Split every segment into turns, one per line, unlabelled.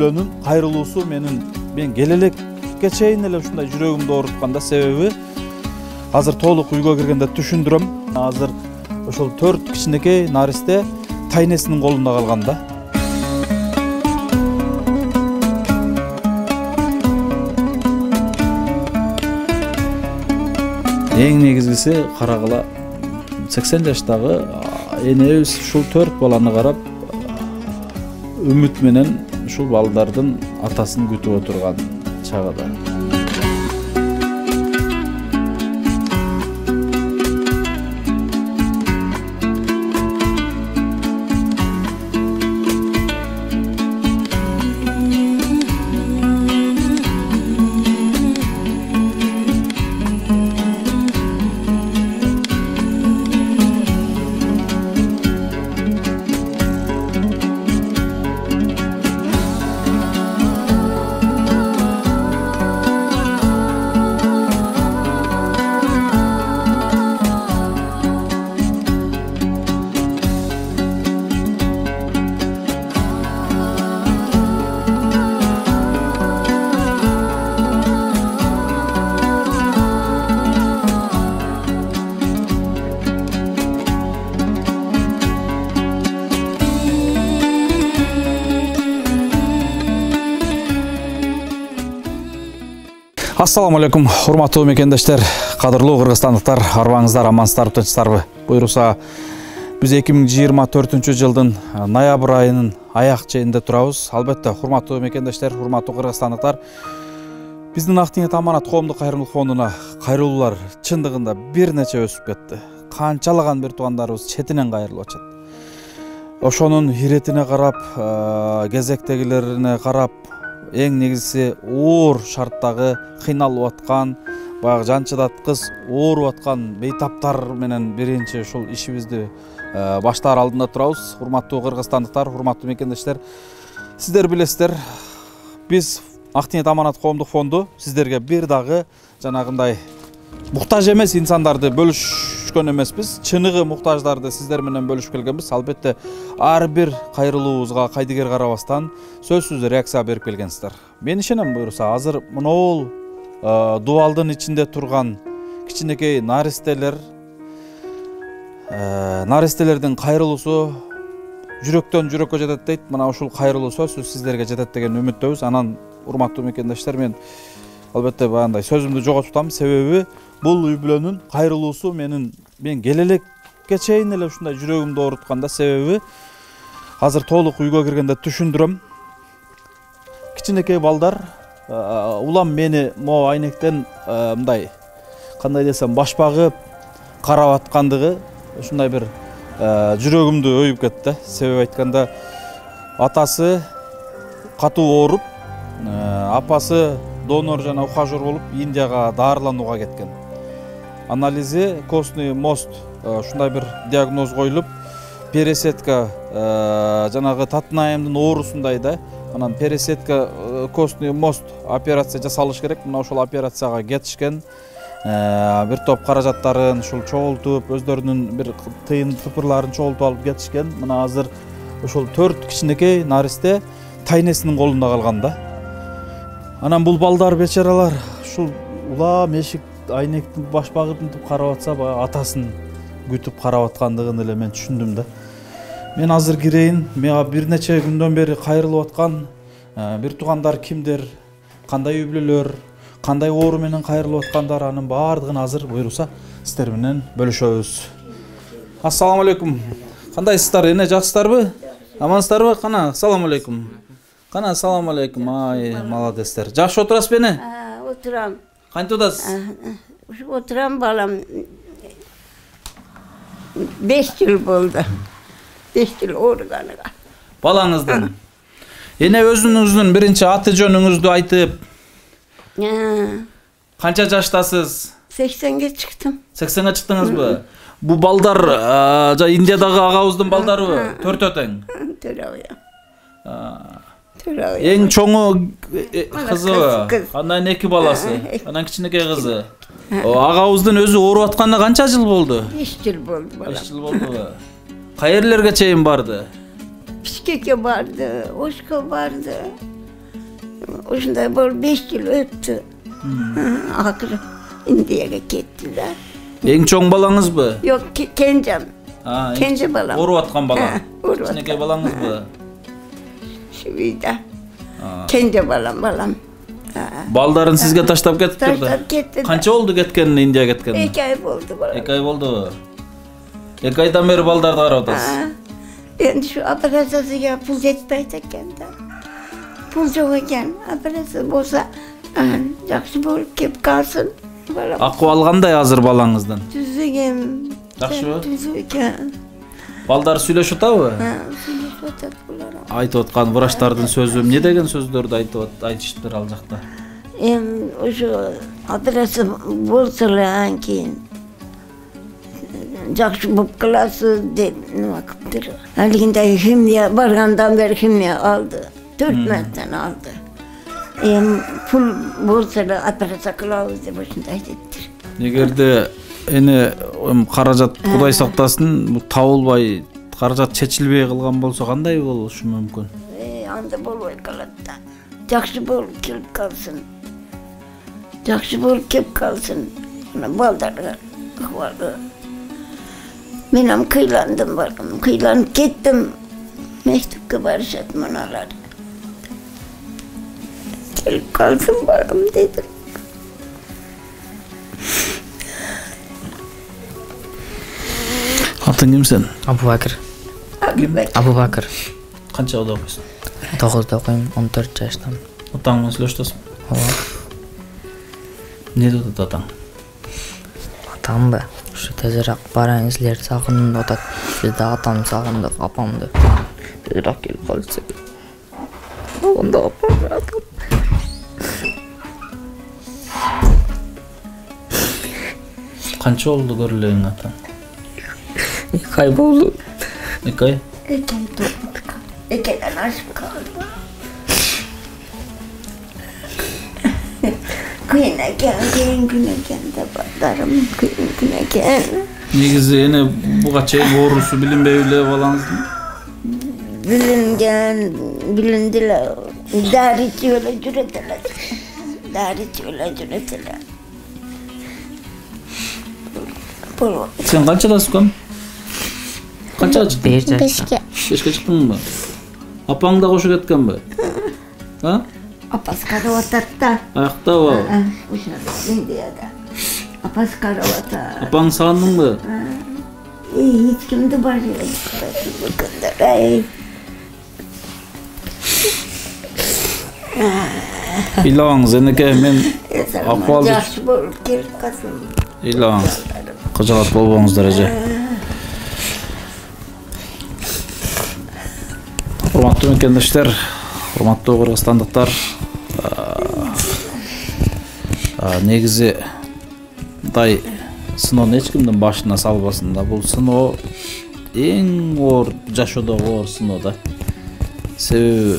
бүлөнүн кайрылуусу мен келелекке чейин эле ушундай жүрөгүмдү оорутканда себеби азыр толук үйгө киргенде түшүндүрөм. Азыр ошол 4 кичинекей наристе тайнесинин колунда калган да. Эң негизгиси карагыла 80 жаштагы энебиз ушул 4 баланы карап үмүт менен ушул балдардын атасын күтүп отурган чагыда. Ассаламу алейкум, урматтуу мекендештер, кадырлуу кыргызстандыктар, арбаңыздар, амансыздарбы, тынчсыздарбы? Буйруса, биз 2024 жылдын ноябрь айынын аяк ченинде турабыз. Албетте, урматтуу мекендештер, урматтуу кыргызстандыктар, биздин Ак Ниет Аманат коомдук кайрымдуулук фондуна кайрылуулар чындыгында бир нече өсүп кетти. Канчалаган бир туугандарыбыз четинен кайрылып атат. Ошонун иретине карап, кезектегилерине карап, эң негизгиси оор шарттагы кыйналып аткан, баягы жанчыдаткыз ооруп аткан бейтаптар менен биринчи ушул ишибизди баштаар алдында турабыз. Урматтуу кыргызстандыктар, урматтуу мекендештер, сиздер билесиздер, биз Ак Ниет Аманат коомдук фонду сиздерге бир дагы жанагындай муктаж эмес инсандарды бөлүшкөн эмеспиз. Чыныгы муктаждарды сиздер менен бөлүшүп келгенбиз. Албетте, ар бир кайрылуубузга кайдыгер карабастан сөзсүз реакция берип келгенсиздер. Мен ишенем, буйруса, азыр монол дубалдын ичинде турган кичинекей наристелердин кайрылуусу жүрөктөн жүрөккө жетет дейт. Мына ушул кайрылуу сөзсүз сиздерге жетет деген үмүттөбүз. Анан, урматтуу мекендештер, мен албетте баягындай сөзүмдү жоготуп атам, себеби бул үй бүлөнүн кайрылуусу мен келелекке чейин эле ушундай жүрөгүмдү оорутканда себеби азыр толук үйгө киргенде түшүндүрөм. Кичинекей балдар улам мени могу айнектен мындай кандай десем башпагып карап аткандыгы ушундай бир жүрөгүмдү өйүп кетти. Себеп айтканда, атасы катуу ооруп, апасы донор жана ухажер болуп Индияга даарыланууга кеткен. Анализи костный мост ушундай бир диагноз коюлуп, пересетка жанагы татынаемдин оорусундай да. Анан пересетка костный мост операция жасалыш керек. Мына ошол операцияга кетишкен. Бир топ каражаттарын ушул чогултуп, өздөрүнүн бир тыйын тыпырларын чогултуп алып кетишкен. Мына азыр ошол 4 кичинекей наристе тайнесинин колунда калган да. Анан бул балдар бечаралар ушул улам эшик айнектин башпагып мынтип карап атса, баягы атасын күтүп карап аткандыгын эле мен түшүндүм да. Мен азыр кирейин, мага бир нече күндөн бери кайрылып аткан бир туугандар кимдер, кандай үй бүлөлөр, кандай оору менен кайрылып аткандар, анын баардыгын азыр буйруса сиздер менен бөлүшөбүз. Ассаламу алейкум. Кандайсыздар, эне жакшысыздарбы? Амансыздарбы? Кана, ассаламу алейкум. Кана, ассаламу алейкум. Ай, молодецтер. Жакшы отурасызбы эне?
Отурам.
Кантип атасыз?
Отурам, балам. 5 жыл болду. 5 жыл ооруганыга.
Балаңыздын. Эне өзүңүздүн биринчи аты жөнүңүздү айтып. Канча жаштасыз?
80ге чыктым.
80ге чыктыңызбы? Бу балдар Индиядагы агабыздын балдарыбы? Төртөө тең.
Төрөбү.
Эң чоңу кызыбы? Андан 2 баласы. Анан кичинекей кызы. Агабыздын өзү ооруп атканына канча жыл болду?
5 жыл болду, балам.
5 жыл болдубу? Кайерлерге чейин барды?
Бишкекке барды, Ошко барды. Ошундай болуп 5 жыл өттү. Акыры Индияга кеттилер.
Эң чоң балаңызбы?
Yok kenjem. Kenje balam.
Оруп аткан бала.
Orup
Кичинекей балаңызбы?
Şurada. Kenje balam.
Балдарын сизге таштап кетиптир да.
Таштап кетти.
Канча болду кеткенине, Индияга кеткенине?
2 ay болду balam.
2 ай болду. 2 айдан бери балдарды карап атасыз.
Endi şu operatsiyasiga pul yetpeydi ekan da. Pul yo'q ekan. Operatsiya bo'lsa, yaxshi bo'lib kelib qolsin. Balam.
Акыбал кандай азыр балаңыздын?
Tuzugim.
Жакшыбы?
Tuzuk ekan.
Балдар сүйлөшүп атабы?
Сөйлөшүп атат булар.
Айтып аткан врачтардын сөзү эмне деген сөздөрдү айтышыптыр ал жакта?
O'sha operatsiya bo'lsalar keyin yaxshi bo'lib qolasiz deb nima qilibdir. Haligida himiya borgandan beri himiya oldi. 4 martadan oldi. Pul bo'lsalar operatsiya qilamiz deb shunday aytdi.
Эгерде эне каражат Кудай сактасын, бул табылбай, каражат чечилбей калган болсо кандай болушу мүмкүн?
Анда болбой калат да. Yaxshi bo'lib kelib qolsin. Yaxshi bo'lib kelib qolsin. Baldarga ahvoli. Men ham qiylandim bordim, qiylanib ketdim. Mektubga borishyapti manalar. Kelib qolsin borim dedi.
Atın kim sen?
Abu Bakr. Abu Bakr.
Qanchada o'qiysiz?
9da o'qiyman, 14 yoshdaman.
Otang bilan сөйлөштүсүңбү?
Ооба.
Не dedi атаң?
Атам ба, ушу тезирээк бараң силерди сагындым деп атат. Биз да атамды сагындык, апамды. Тезирээк келип калса. Онда апам атам.
Qancha oldu görülüğün atan?
2 ay болду.
2 ay?
2 ay to'xtab qoldi. 2 aydan oshib qoldi. Qiyin ekan da badarim qiyin ekan.
Negizi ene buga çeyin doğrusu bilinbey bile balаңыздын?
Bilindiler. Dari içiyorlar, cüretiler. Dari içiyorlar, cüretiler.
Sen qanchadasın kom? Qancha chiqding?
5 yoshda.
5 chiqdingmi? Apang da qo'shib ketganmi? Ha?
Apasi qarab o'tirdi.
Ayaqda va.
O'sha Indiyada. Apasi qarab o'tirdi.
Apang sog'indingmi?
Hech kimni bor yo'q.
İlağınız eneke men ahvalды
Yaxshi bo'lib kelib qolsin.
İlağınız. Qajalat bolboğunuz derece. Hurmatlı mükemmelişler, hurmatlı Qırgızstandықтар. Negizi day сыноonu эч кимдин башына салбасын да. Бул сыноо эң оор, жашоодогу оор сыноо да. Себеби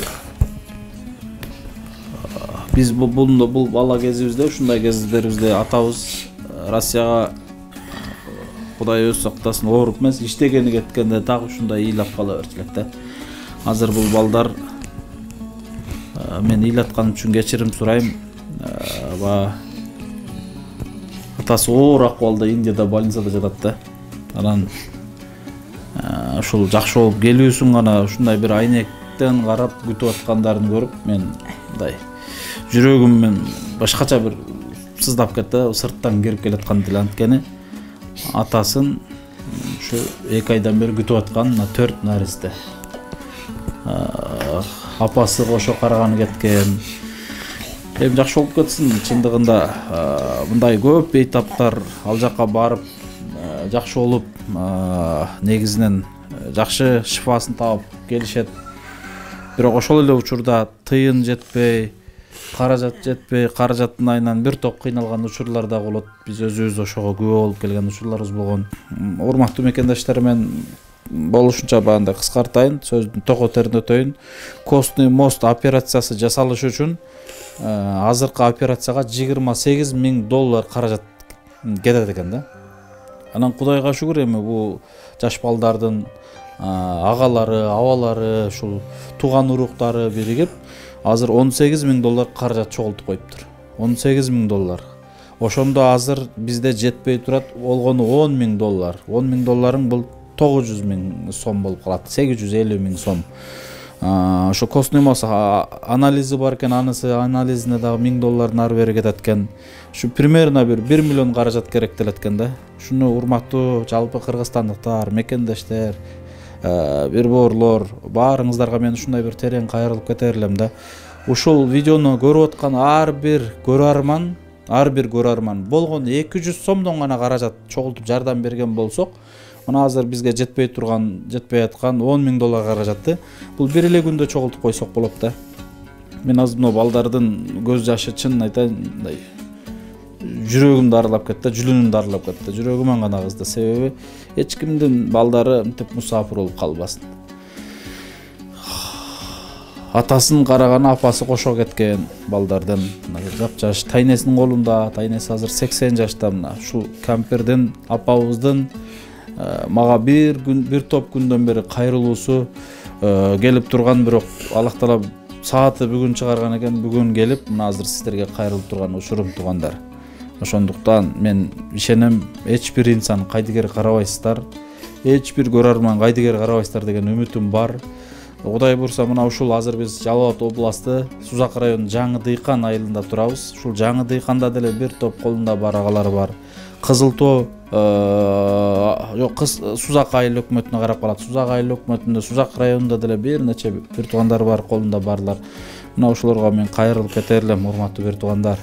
biz bul bala gezibizde, ушундай кездерибизде атабыз Россияга Кудай өз сактасын ооруп эмес, иштегени кеткенде так ушундай ыйлап кала берчү элек да. Азыр бул балдар мен ыйлатканым үчүн кечирим сурайм. Атасы оор акыбалда Индияда больницада жатат да. Анан ушул жакшы болуп келүүсүн гана ушундай бир айнектен карап күтүп аткандарын көрүп мен мындай жүрөгүм мен башкача бир сыздап кетти, сырттан кирип келаткан деле анткени атасын ушу 2 айдан бери күтүп аткан 4 наристе. Апасы кошо караганы кеткен. Эми жакшы болуп кетсин. Чындыгында мындай көп бейтаптар ал жакка барып жакшы болуп, негизинен жакшы шифасын таап келишет. Бирок ошол эле учурда тыйын жетпей, каражат жетпей, каражаттын айынан бир топ кыйналган учурлар да болот. Биз өзүбүз ошого күбө болуп келген учурларыбыз болгон. Урматтуу мекендештер, мен болушунча баандай кыскартайын, сөздүн токотеринөтөйүн. Костный мост операциясы жасалыш үчүн азыркы операцияга $28,000 каражат кетет экен да. Анан Кудайга шүгүр, эми бул жаш балдардын агалары, абалары, ушул тууган уруктары биригип азыр $18.000 каражат чогултуп коюптур. $18.000. Ошондо азыр бизде жетпей турат, болгону $10.000. $10.000 бул 900.000 сом болуп калат, 850.000 сом. Ошо Коснемос анализи бар экен, анысы анализине дагы $1000 ары бери кетет экен. Ушу примерно бир 1 миллион каражат керектелет экен да. Шуну урматтуу жалпы кыргызстандыктар, мекендештер, бир боорлор, баарыңыздарга мен ушундай бир терең кайрылып кетер элем да. Ушул видеону көрүп аткан ар бир көрөрман болгону 200 сомдон гана каражат чогултуп жардам берген болсок, мына азыр бизге жетпей аткан $10.000 каражатты бул бир эле күндө чогултуп койсок болот да. Мен азыр мына балдардын көз жашы, чын айтайын, мындай жүрөгүмдү аралап кетти, жүлүнүмдү аралап кетти. Жүрөгүмөн гана кызды, себеби эч кимдин балдары мынтип мусафир болуп калбасын. Атасын караган апасы кошо кеткен балдардын, жапжаш тайнесинин колунда, тайнеси азыр 80 жашта. Мына ушул кампердин, апабыздын мага бир топ күндөн бери кайрылуусу келип турган, бирок Аллах таала сааты бүгүн чыгарган экен, бүгүн келип мына азыр сиздерге кайрылып турган учурум туугандар. Ошондуктан мен ишенем, эч бир инсан кайдыгер карабайсыздар, эч бир көрөрман кайдыгер карабайсыздар деген үмүтүм бар. Кудай бурса, мына ушул азыр биз Жалал Абад областы Сузак районунун Жаңы Дыйкан айылында турабыз. Ушул Жаңы Дыйканда деле бир топ колунда бар агалар бар. Кызыл Тоо Сузак айыл өкмөтүнө карап калат. Сузак айыл өкмөтүндө, Сузак районунда деле бир нече бир туугандар бар, колунда барлар. Мына ушуларга мен кайрылып кетер элем, урматтуу бир туугандар.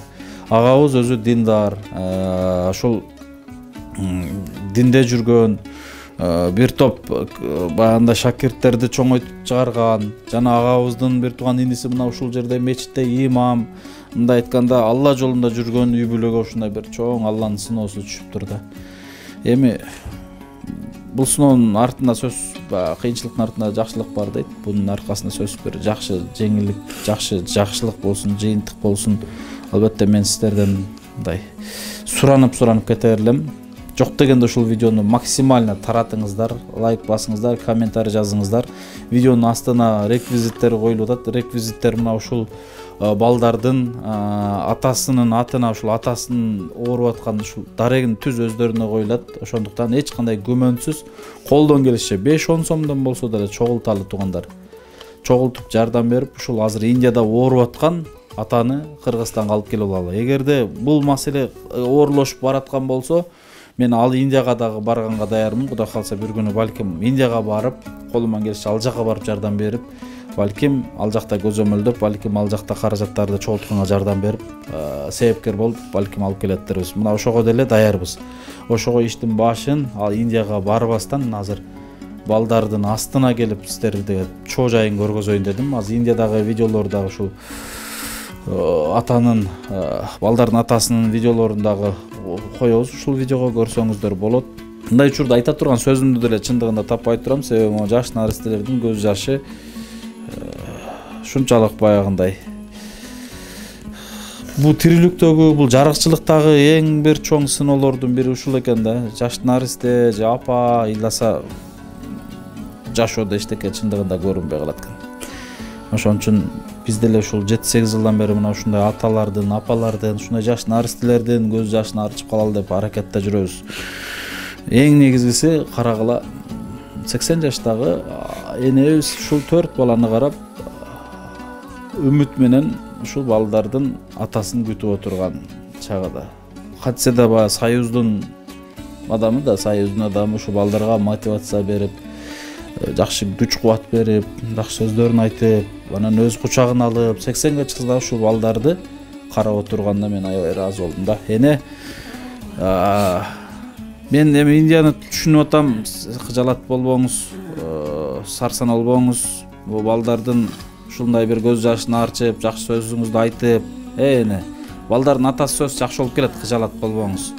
Агабыз өзү диндар, ушул динде жүргөн, бир топ баягында шакирттерди чоңойтуп чыгарган, жана агабыздын бир тууган иниси мына ушул жерде мечитте имам, мындай айтканда Алла жолунда жүргөн үй бүлөгө ушундай бир чоң Алланын сыноосу түшүптүр да. Эми бул сыноонун артында сөз, кыйынчылыктын артында жакшылык бар дейт. Бунун аркасында сөз бир жакшы жеңилдик, жакшылык болсун, жыйынтык болсун. Албетте мен сиздерден мындай суранып кетер элем. Жок дегенде ушул видеону максимально таратыңыздар, лайк басыңыздар, комментарий жазыңыздар. Видеонун астына реквизиттер коюлуп атат. Реквизиттер мына ушул балдардын атасынын атына, ушул атасынын ооруп аткан ушул дарегин түз өздөрүнө коюлат. Ошондуктан эч кандай күмөнсүз колдон келишче 5-10 сомдон болсо деле чогулталы туугандар. Чогултуп жардам берип, ушул азыр Индияда ооруп аткан атаны Кыргызстанга алып келип алалы. Эгерде бул маселе оорлошуп бараткан болсо, мен ал Индияга дагы барганга даярмын. Кудай калса бир күнү балким Индияга барып, колуман келишче ал жака барып жардам берип, балким ал жакта көзөмөлдөп, балким ал жакта каражаттарды чогултканга жардам берип, себепкер болуп, балким алып келеттербиз. Мына ошого деле даярбыз. Ошого иштин башын ал Индияга барбастан азыр балдардын астына келип сиздерге чоо жайын көргөзөйүн дедим. Азыр Индиядагы видеолордагы ушул атанын, балдардын атасынын видеолорундагы коебуз. Ушул видеого көрсөңүздөр болот. Мындай учурда айта турган сөзүмдү деле чындыгында таппай турам, себеби могу жаш наристелердин көз жашы ушунчалык баягындай. Бул тириликтөгү, бул жарыкчылыктагы эң бир чоң сыноолордун бири ушул экен да. Жаш наристе же апа ыйласа жашоодо эчтеке чындыгында көрүнбөй калат экен. Ошон үчүн биз деле ушул 7-8 жылдан бери мына ушундай аталардын, апалардын, ушундай жаш наристелердин көз жашын арчып калалы деп аракетте жүрөбүз. Эң негизгиси карагыла 80 жаштагы энебиз ушул 4 баланы карап үмүт менен ушул балдардын атасын күтүп отурган чагыда. Катсе да баягы Союздун адамы ушул балдарга мотивация берип, жакшы күч кубат берип, жакшы сөздөрүн айтып, анан өз кучагына алып, 80ге чыкса ушул балдарды карап отурганда мен аябай ыраазы болдум да. Эне мен эми Индияны түшүнүп атам, кыжалат болбоңуз, сарсан болбоңуз. Бул балдардын ушундай бир көз жашын арчып, жакшы сөзүңүздү айтып, эне балдардын атасы сөз жакшы болуп келет, кыжалат болбоңуз.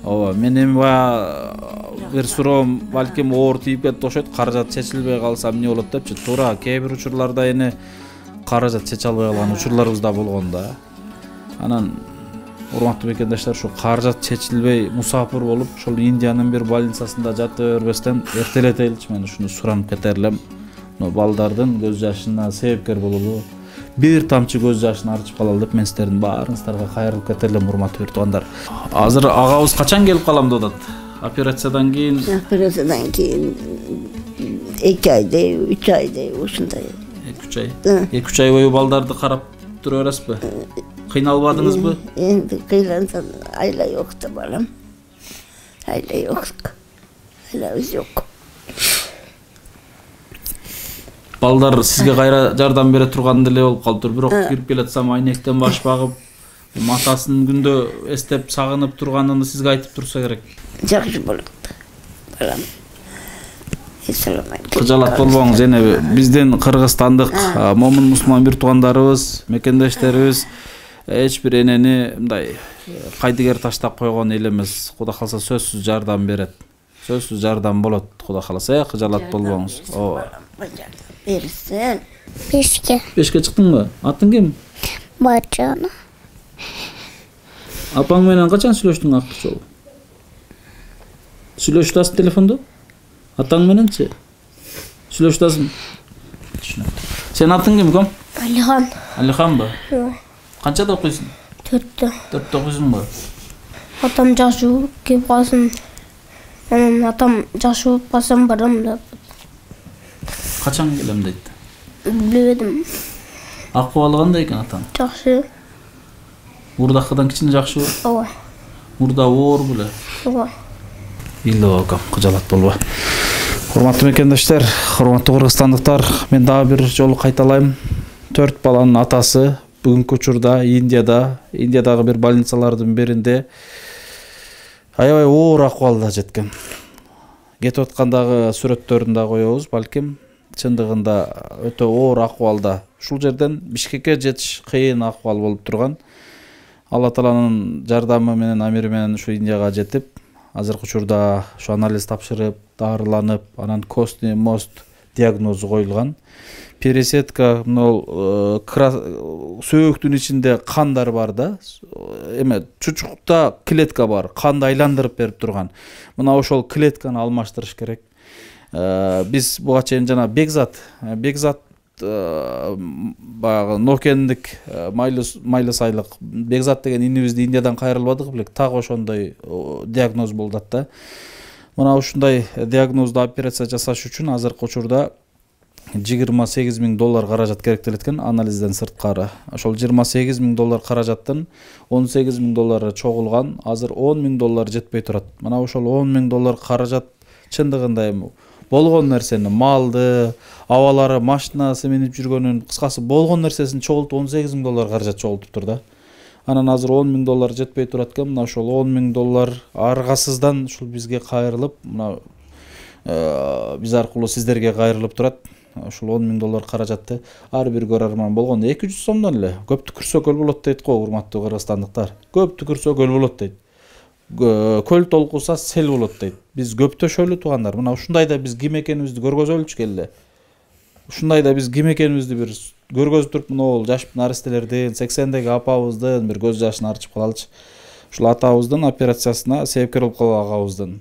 Ооба, мен эми бир суроом балким оор тийип кетти окшойт, каражат чечилбей калса эмне болот депчи. Туура, кээ бир учурларда эне каражат чече албай калган учурларыбыз да болгон да. Анан урматтуу мекендештер, ушу каражат чечилбей мусафир болуп, ошол Индиянын бир больницасында жата бербестен эртелетеличи, мен ушуну суранып кетер элем. Балдардын көз жашына себепкер бололу, бир тамчы көз жашын арчып калалы деп мен сиздердин баарыңыздарга кайрылып кетелим, урматтуу туугандар. Азыр агабыз качан келип калам деп атат? Операциядан кийин?
Операциядан кийин 2 айдай, 3 айдай ушундай.
2-3 ай. 2-3 ай бою балдарды карап тура бересизби? Кыйналбадыңызбы?
Endi kıylansan ayla yoktu balam. Ayla yok. Aylabız yok.
Балдар сизге кайра жардам бере турган деле болуп калыптыр. Бирок кирип келатсам айнектен баш багып, атасын күндө эстеп сагынып турганын сизге айтып турса керек.
Жакшы болот. Балам.
Кыжалат болбоңуз, эне биздин кыргызстандык момун мусулман бир туугандарыбыз, мекендештерибиз эч бир энени мындай кайдыгер таштап койгон эл эмес. Кудай калса сөзсүз жардам берет. Сөзсүз жардам болот, кудай каласа, кыжалат болбоңуз. Ооба.
Берсен.
Бешке чыктыңбы? Атың ким?
Маржана.
Апаң менен качан сүйлөштүң акчы жолу? Сүйлөшүп атасың телефондо? Атаң мененчи? Сүйлөшүп атасың? Сен атың ким, ком?
Алихан.
Алиханбы? Канчада окуйсуң?
4-тө.
4-тө окуйсуңбу?
Атам жакшы болуп келип калсын. Анан атам жакшы болуп калсам барам деп.
Качан келем дейт?
Билбедим.
Акыбалы кандай экен атаң?
Жакшы.
Мурдакыдан кичине жакшыбы?
Ооба.
Мурда оор беле?
Ооба.
Илоком, кыжалат болбо. Урматтуу мекендештер, урматтуу кыргызстандыктар, мен дагы бир жолу кайталайм. 4 баланын атасы бүгүнкү учурда Индиядагы бир больницалардын биринде аябай оор акыбалда жеткен. Кетип аткандагы сүрөттөрүн да коебуз, балким чындыгында өтө оор акыбалда. Ушул жерден Бишкекке жетиш кыйын акыбал болуп турган. Алла Тааланын жардамы менен, амири менен ушу Индияга жетип, азыркы учурда ушу анализ тапшырып, дарыланып, анан костный мост диагнозу коюлган. Пересетка, сөөктүн ичинде кандар бар да, эме чучукта клетка бар, канды айландырып берип турган. Мына ошол клетканы алмаштырыш керек. Биз буга чейин жана Бекзат баягы нокендик майлы сайлык Бекзат деген инибизди Индиядан кайрылбадык белек, так ошондой диагноз болду да. Мына ушундай диагнозду операция жасаш үчүн азыркы учурда $28,000 каражат керектелет экен, анализден сырткары. Ошол $28,000 каражаттын $18,000 чогулган, азыр $10,000 жетпей турат. Мына ошол $10,000 каражат чындыгында эми болгон нерсени, малды, абалары, машинасы минип жүргөнүн, кыскасы болгон нерсесин чогултуп $18,000 каражат чогултуптур да. Анан азыр $10,000 жетпей турат экен. Мына ошол $10,000 аргасыздан ушул бизге кайрылып, мына биз аркылуу сиздерге кайрылып турат. Ушул $10,000 каражатты ар бир көрөрман болгондо 200 сомдон эле көп түкүрсө көл болот дейт го, урматтуу кыргызстандыктар. Көп түкүрсө көл болот дейт. Көл толкуса сел болот дейт. Биз көптөшөлү туугандар. Мына ушундайда биз ким экенибизди көргөзөлүчү келе. Ушундайда биз ким экенибизди бир көргөзүп туруп, могул жаш наристелердин, 80деги апабыздын бир көз жашын арчып калалычы. Ушул атабыздын операциясына себепкер болуп калган агабыздын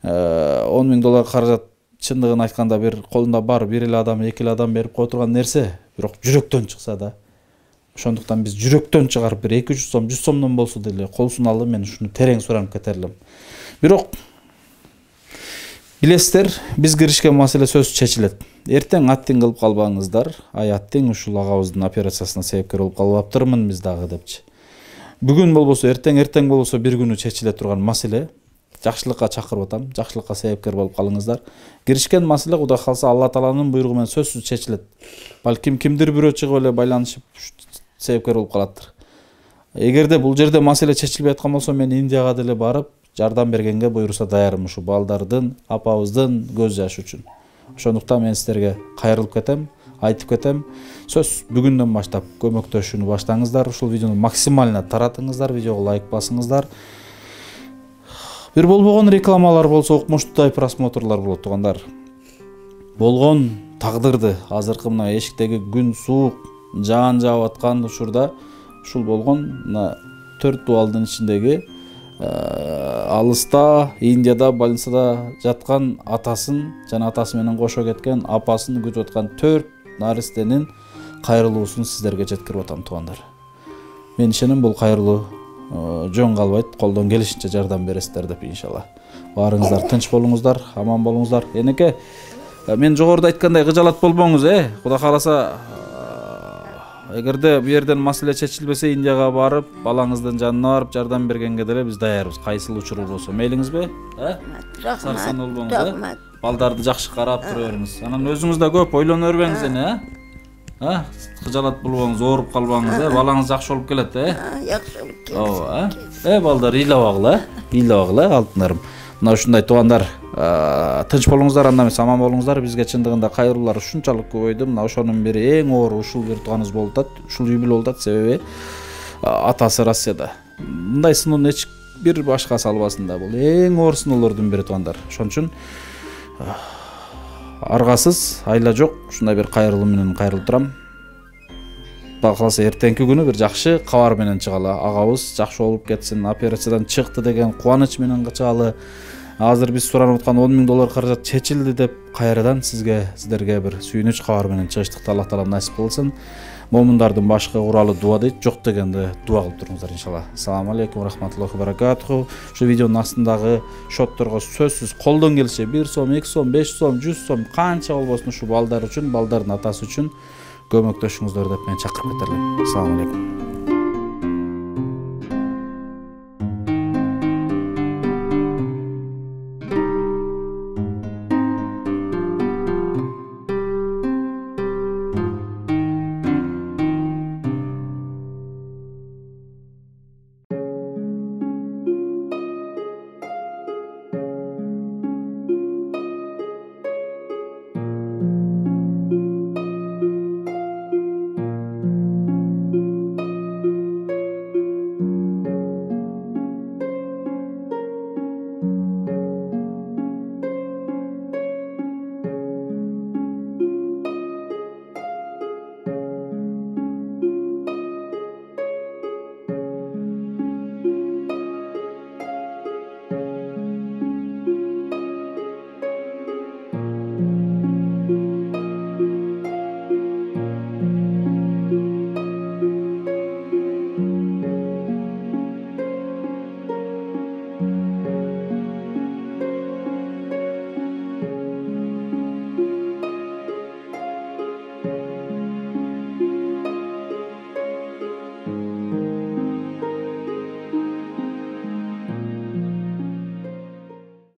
$10,000 каражат чындыгын айтканда бир колунда бар, бир эле адам, эки эле адам берип кое турган нерсе, бирок жүрөктөн чыкса да. Ошондуктан биз жүрөктөн чыгарып бир 200 сом, 100 сомдон болсо деле кол суналып, мен ушуну терең суранып кетерлим. Бирок билесиздер, биз киришкен маселе сөзсүз чечилет. Эртең аттиң кылып калбаңыздар, ай аттиң ушул агабыздын операциясына себепкер болуп калбаптырмын биз дагы депчи. Бүгүн болбосо эртең болбосо бир күнү чечиле турган маселе. Жакшылыкка чакырып атам, жакшылыкка себепкер болуп калыңыздар. Киришкен маселе Кудай калса Алла Тааланын буйругу менен сөзсүз чечилет. Балким кимдир бирөө чыгып эле байланышып себепкер болуп калаттыр. Эгерде бул жерде маселе чечилбей аткан болсо, мен Индияга деле барып жардам бергенге буйруса даярмын ушу балдардын, апабыздын көз жашы үчүн. Ошондуктан мен сиздерге кайрылып кетем, айтып кетем. Сөз бүгүндөн баштап көмөктөшүүнү баштаңыздар. Ушул видеону максимально таратыңыздар, видеого лайк басыңыздар. Бир болбогон рекламалар болсо, укмуштуй просмотрлар болот туугандар. Болгон тагдырды азыркы мына эшиктеги күн суук, жаан жаап аткан учурда ушул болгон мына 4 дубалдын ичиндеги алыста Индияда больницада жаткан атасын жана атасы менен кошо кеткен апасын күтүп аткан 4 наристенин кайрылуусун сиздерге жеткирип атам туугандар. Мен ишенем бул кайрылуу жөн калбайт, колдон келишинче жардам бересиздер деп иншалла. Баарыңыздар тынч болуңуздар, аман болуңуздар. Энеке, мен жогоруда айткандай кыжалат болбоңуз, Кудай кааласа, эгерде бу жерден маселе чечилбесе, Индияга барып, балаңыздын жанына барып жардам бергенге деле биз даярбыз. Кайсыл учур болсо, мейлиңизби? Сарсан болбоңуз, балдарды жакшы карап тура бериңиз. Анан өзүңүз да көп ойлоно бербеңиз эне, кыжалат болбоңуз, ооруп калбаңыз, балаңыз жакшы болуп келет,
Жакшы болуп келет.
Балдар ыйлабагыла, алтындарым. Мына ушундай туугандар, тынч болуңуздар, анда эмес аман болуңуздар. Бизге чындыгында кайрылуулар ушунчалык көбөйдү. Мына ошонун бири эң оор ушул бир тууганыбыз болуп атат. Ушул үй бүлө болуп атат, себеби атасы Россияда. Мындай сыноону эч бир башка салбасын да. Бул эң оор сыноолордун бири туугандар. Ошон үчүн аргасыз, айла жок, ушундай бир кайрылуу менен кайрылып турам. Кудай кааласа эртеңки күнү бир жакшы кабар менен чыгалы. Агабыз жакшы болуп кетсин, операциядан чыкты деген кубаныч менен чыгалы. Азыр биз суранып аткан $10,000 каражат чечилди деп кайрадан сиздерге бир сүйүнүч кабар менен чыгыштыкты Аллах Таала насип кылсын. Момундардын башкы куралы дуа дейт, жок дегенде дуа кылып туруңуздар иншалла. Ассаламу алейкум рахматуллахи ва баракатуху. Ушу видеонун астындагы шотторго сөзсүз колдон келиши 1 сом, 2 сом, 5 сом, 100 сом канча болбосун ушу балдар үчүн, балдардын атасы үчүн көмөктөшүңүздөр деп мен чакырып кетерлим. Ассаламу алейкум.